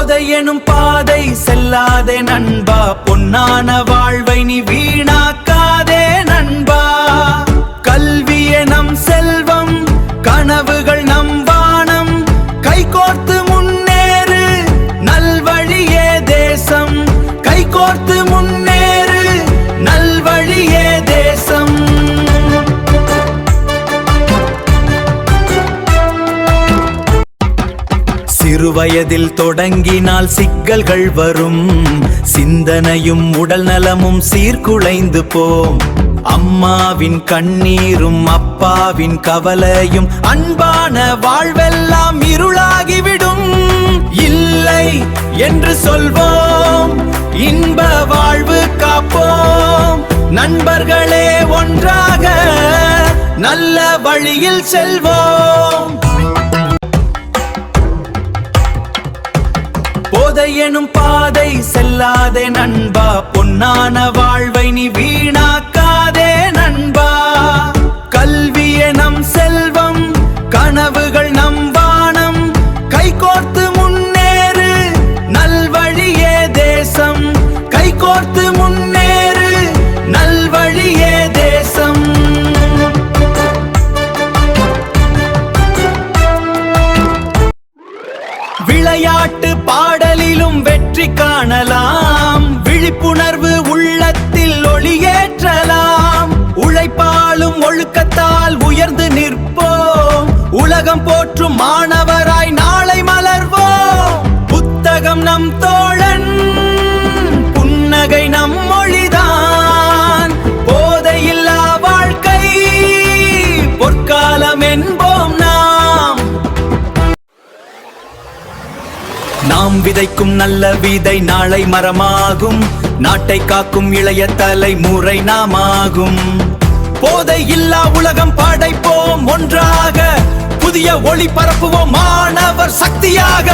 போதை எனும் பாதை செல்லாதே நண்பா, பொன்னான வாழ்வை நீ வீணாக்காதே நண்பா. கல்வியே நம் செல்வம், கனவுகள் நம் வானம், கைகோர்த்து முன்னேறு நல்வழியே தேசம், கைகோர்த்து முன்னேறு நல்வழியே தேசம். சிறுவயதில் தொடங்கினால் சிக்கல்கள் வரும், சிந்தனையும் உடல் நலமும் சீர்குலைந்து போம். அம்மாவின் கண்ணீரும் அப்பாவின் கவலையும் அன்பான வாழ்வெல்லாம் இருளாகிவிடும். இல்லை என்று சொல்வோம், இன்ப வாழ்வு காப்போம். நண்பர்களே ஒன்றாக நல்ல வழியில் செல்வோம். போதை எனும் பாதை செல்லாதே நண்பா, பொன்னான வாழ்வை நீ வீணாக்காதே நண்பா. கல்வியே நம் செல்வம், கனவுகள் நம் வானம், கைகோர்த்து முன்னேறு நல்வழியே தேசம், கைகோர்த்து முன்னேறு நல்வழியே தேசம். விளையாட்டு பாடலிலும் வெற்றி காணலாம், விழிப்புணர்வு உள்ளத்தில் ஒளியேற்றலாம். உழைப்பாலும் ஒழுக்கத்தால் உயர்ந்து நிற்போம், உலகம் போற்றும் மாணவராய் நாளை மலர்வோம். புத்தகம் நம் தோழன், புன்னகை நம் மொழிதான், போதையில்லா வாழ்க்கை பொற்காலம் என்போம் நாம். நாம் விதைக்கும் நல்ல விதை நாளை மரமாகும், நாட்டை காக்கும் இளைய தலைமுறை நாமாகும். போதை இல்லா உலகம் படைப்போம் ஒன்றாக, புதிய ஒளி பரப்புவோம் மாணவர் சக்தியாக.